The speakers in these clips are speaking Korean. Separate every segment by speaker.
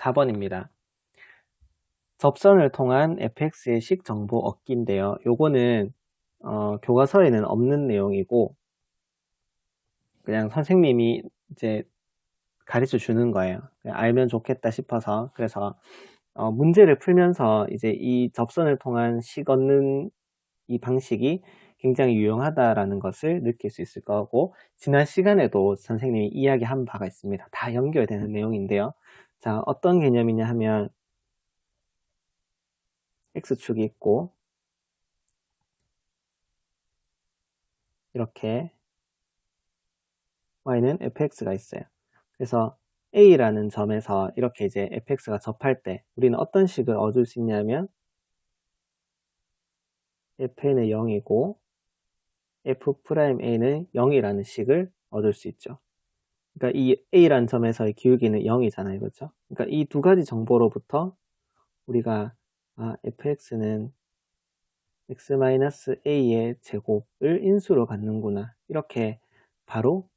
Speaker 1: 4번입니다. 접선을 통한 fx의 식 정보 얻기인데요. 요거는 교과서에는 없는 내용이고 그냥 선생님이 이제 가르쳐 주는 거예요. 그냥 알면 좋겠다 싶어서. 그래서 문제를 풀면서 이제 이 접선을 통한 식 얻는 이 방식이 굉장히 유용하다라는 것을 느낄 수 있을 거고, 지난 시간에도 선생님이 이야기한 바가 있습니다. 다 연결되는 내용인데요. 자, 어떤 개념이냐 하면 x축이 있고 이렇게 y는 fx가 있어요. 그래서 a라는 점에서 이렇게 이제 fx가 접할 때 우리는 어떤 식을 얻을 수 있냐면 fn은 0이고 f'a는 0이라는 식을 얻을 수 있죠. 그러니까 이 a라는 점에서의 기울기는 0이잖아요. 그렇죠? 그러니까 이 두 가지 정보로부터 우리가 fx는 x-a의 제곱을 인수로 갖는구나. 이렇게 바로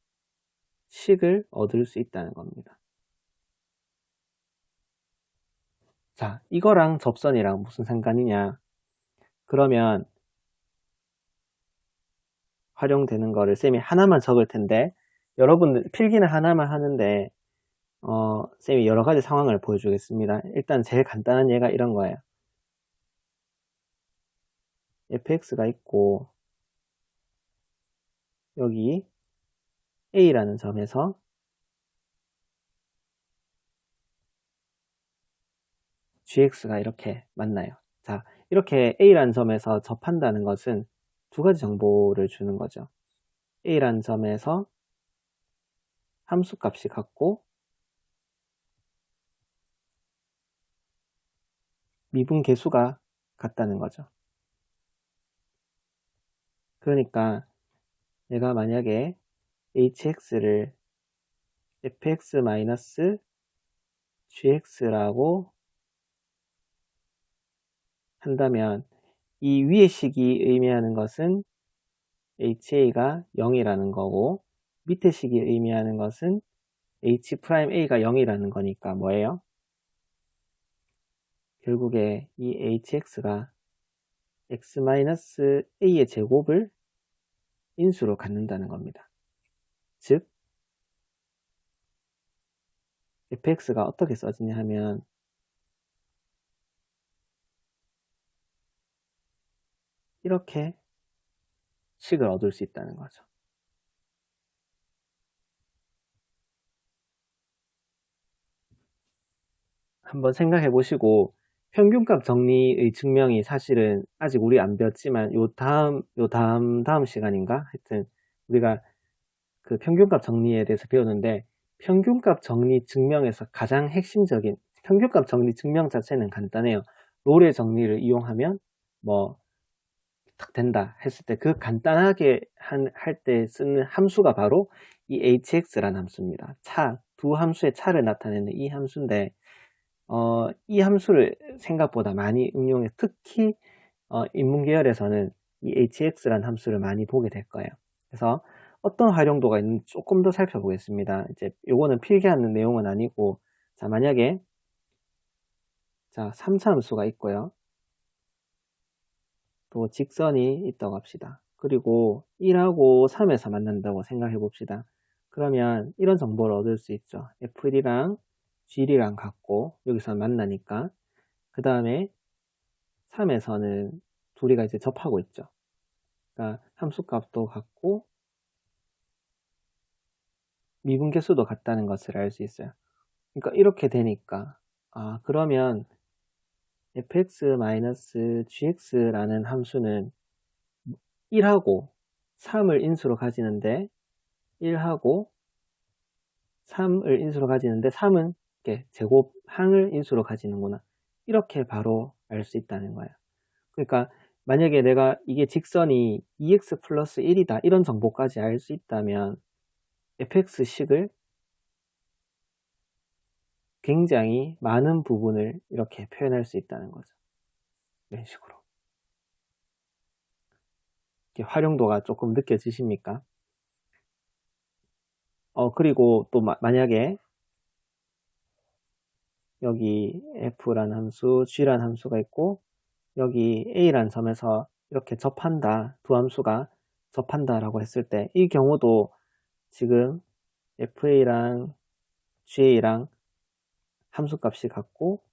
Speaker 1: 식을 얻을 수 있다는 겁니다. 자, 이거랑 접선이랑 무슨 상관이냐? 그러면 활용되는 거를 쌤이 하나만 적을 텐데, 여러분들 필기는 하나만 하는데 쌤이 여러 가지 상황을 보여주겠습니다. 일단 제일 간단한 예가 이런 거예요. fx가 있고 여기 a라는 점에서 gx가 이렇게 만나요. 자, 이렇게 a라는 점에서 접한다는 것은 두 가지 정보를 주는 거죠. a라는 점에서 함수값이 같고 미분계수가 같다는 거죠. 그러니까 내가 만약에 hx를 fx-gx라고 한다면 이 위의 식이 의미하는 것은 ha가 0이라는 거고 밑에 식이 의미하는 것은 h'a가 0이라는 거니까 뭐예요? 결국에 이 hx가 x-a의 제곱을 인수로 갖는다는 겁니다. 즉 fx가 어떻게 써지냐 하면 이렇게 식을 얻을 수 있다는 거죠. 한번 생각해 보시고 평균값 정리의 증명이 사실은 아직 우리 안 배웠지만 요 다음 시간인가? 하여튼 우리가 그 평균값 정리에 대해서 배우는데 평균값 정리 증명에서 가장 핵심적인 평균값 정리 증명 자체는 간단해요. 롤의 정리를 이용하면 뭐 딱 된다 했을 때 그 간단하게 할 때 쓰는 함수가 바로 이 hx라는 함수입니다. 두 함수의 차를 나타내는 이 함수인데 이 함수를 생각보다 많이 응용해 특히 인문계열에서는 이 hx라는 함수를 많이 보게 될 거예요. 그래서 어떤 활용도가 있는지 조금 더 살펴보겠습니다. 이제 요거는 필기하는 내용은 아니고 자 만약에 자 3차 함수가 있고요. 또 직선이 있다고 합시다. 그리고 1하고 3에서 만난다고 생각해 봅시다. 그러면 이런 정보를 얻을 수 있죠. f1이랑 g1이랑 같고 여기서 만나니까 그 다음에 3에서는 둘이가 이제 접하고 있죠. 그러니까 함수값도 같고 미분계수도 같다는 것을 알 수 있어요. 그러니까 이렇게 되니까 그러면 fx-gx라는 함수는 1하고 3을 인수로 가지는데 1하고 3을 인수로 가지는데 3은 이렇게 제곱항을 인수로 가지는구나. 이렇게 바로 알 수 있다는 거예요. 그러니까 만약에 내가 이게 직선이 2x 플러스 1이다 이런 정보까지 알 수 있다면 fx식을 굉장히 많은 부분을 이렇게 표현할 수 있다는 거죠. 이런 식으로. 이렇게 활용도가 조금 느껴지십니까? 그리고 또 만약에 여기 f라는 함수, g라는 함수가 있고 여기 a라는 점에서 이렇게 접한다, 두 함수가 접한다 라고 했을 때 이 경우도 지금 fa랑 ga랑 함수값이 같고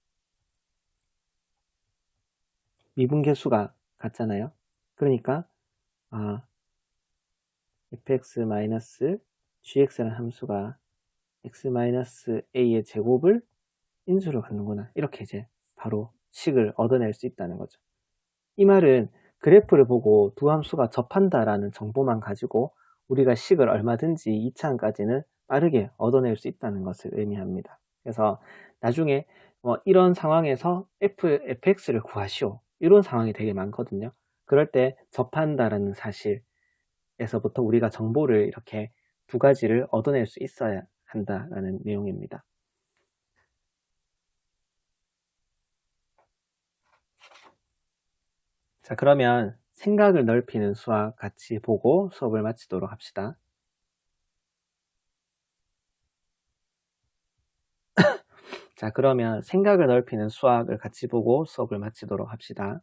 Speaker 1: 미분계수가 같잖아요. 그러니까 fx-gx라는 함수가 x-a의 제곱을 인수로 갖는구나. 이렇게 이제 바로 식을 얻어낼 수 있다는 거죠. 이 말은 그래프를 보고 두 함수가 접한다라는 정보만 가지고 우리가 식을 얼마든지 2차원까지는 빠르게 얻어낼 수 있다는 것을 의미합니다. 그래서 나중에 이런 상황에서 fx를 구하시오. 이런 상황이 되게 많거든요. 그럴 때 접한다라는 사실에서부터 우리가 정보를 이렇게 두 가지를 얻어낼 수 있어야 한다라는 내용입니다. 자, 그러면 생각을 넓히는 수학 같이 보고 수업을 마치도록 합시다. 자, 그러면 생각을 넓히는 수학을 같이 보고 수업을 마치도록 합시다.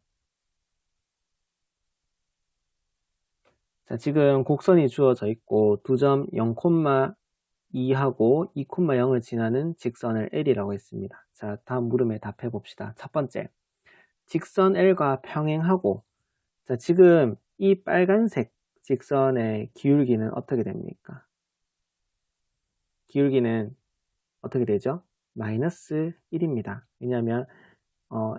Speaker 1: 자, 지금 곡선이 주어져 있고 2점 0,2하고 2,0을 지나는 직선을 L이라고 했습니다. 자, 다음 물음에 답해 봅시다. 첫 번째, 직선 L과 평행하고, 자, 지금 이 빨간색 직선의 기울기는 어떻게 됩니까? 기울기는 어떻게 되죠? 마이너스 1입니다. 왜냐하면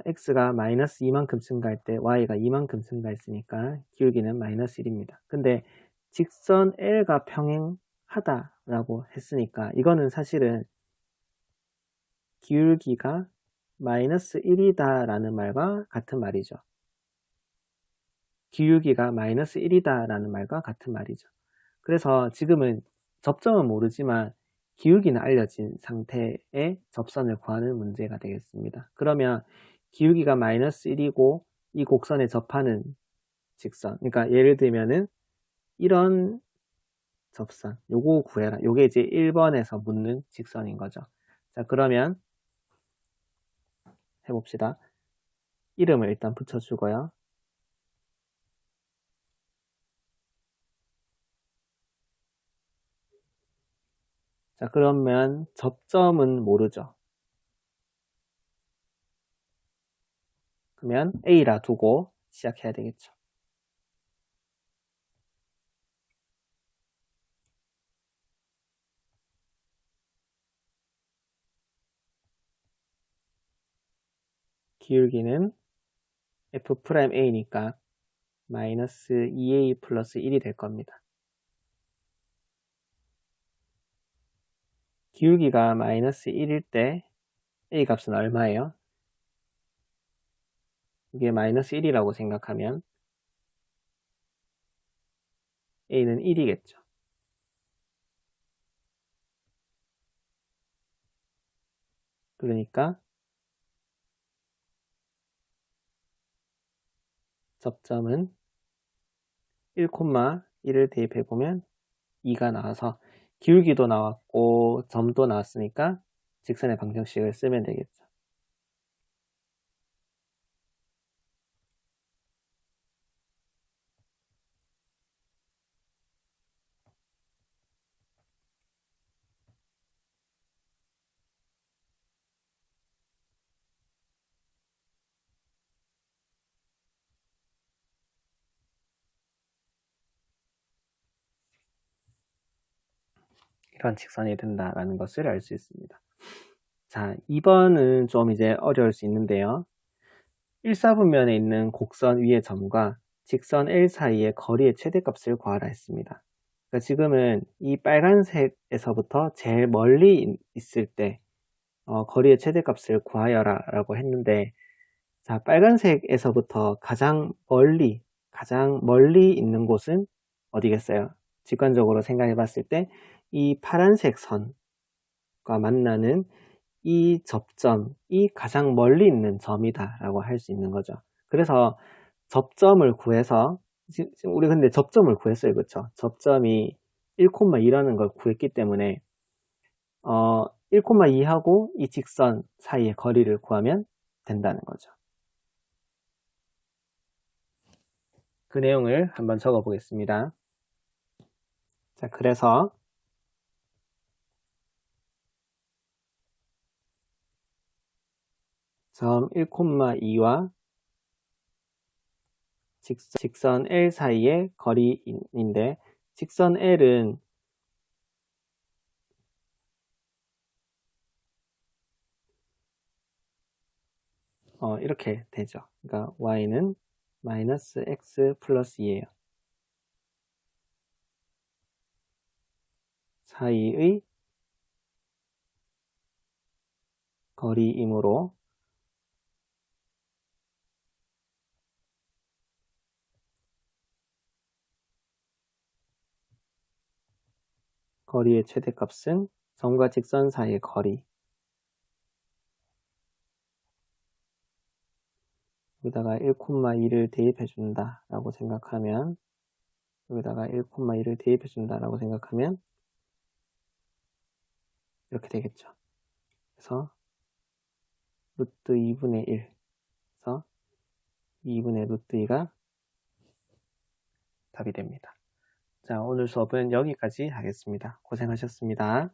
Speaker 1: x가 마이너스 2만큼 증가할 때 y가 2만큼 증가했으니까 기울기는 마이너스 1입니다. 근데 직선 L과 평행하다라고 했으니까 이거는 사실은 기울기가 마이너스 1이다 라는 말과 같은 말이죠. 기울기가 마이너스 1이다 라는 말과 같은 말이죠. 그래서 지금은 접점은 모르지만 기울기는 알려진 상태의 접선을 구하는 문제가 되겠습니다. 그러면 기울기가 마이너스 1이고 이 곡선에 접하는 직선, 그러니까 예를 들면은 이런 접선, 요거 구해라. 요게 이제 1번에서 묻는 직선인 거죠. 자, 그러면 해봅시다. 이름을 일단 붙여주고요. 자, 그러면 접점은 모르죠. 그러면 A라 두고 시작해야 되겠죠. 기울기는 F'A니까 마이너스 2A 플러스 1이 될 겁니다. 기울기가 마이너스 1일 때 A 값은 얼마예요? 이게 마이너스 1이라고 생각하면 A는 1이겠죠. 그러니까 접점은 1,1을 대입해보면 2가 나와서 기울기도 나왔고 점도 나왔으니까 직선의 방정식을 쓰면 되겠죠. 이런 직선이 된다라는 것을 알 수 있습니다. 자, 2번은 좀 이제 어려울 수 있는데요. 1사분면에 있는 곡선 위의 점과 직선 L 사이의 거리의 최대값을 구하라 했습니다. 그러니까 지금은 이 빨간색에서부터 제일 멀리 있을 때 거리의 최대값을 구하여라 라고 했는데, 자, 빨간색에서부터 가장 멀리 있는 곳은 어디겠어요? 직관적으로 생각해 봤을 때 이 파란색 선과 만나는 이 접점이 가장 멀리 있는 점이다 라고 할 수 있는 거죠. 그래서 접점을 구해서 지금 우리 근데 접점을 구했어요. 그렇죠? 접점이 1,2라는 걸 구했기 때문에 1,2하고 이 직선 사이의 거리를 구하면 된다는 거죠. 그 내용을 한번 적어 보겠습니다. 자, 그래서 점 1,2와 직선 L 사이의 거리인데, 직선 L은 이렇게 되죠. 그러니까 y는 마이너스 x 플러스 2예요. 사이의 거리이므로 거리의 최대값은 점과 직선 사이의 거리, 여기다가 1,2를 대입해 준다 라고 생각하면, 여기다가 1,2를 대입해 준다 라고 생각하면 이렇게 되겠죠. 그래서 루트 2분의 1, 그래서 2분의 루트 2가 답이 됩니다. 자, 오늘 수업은 여기까지 하겠습니다. 고생하셨습니다.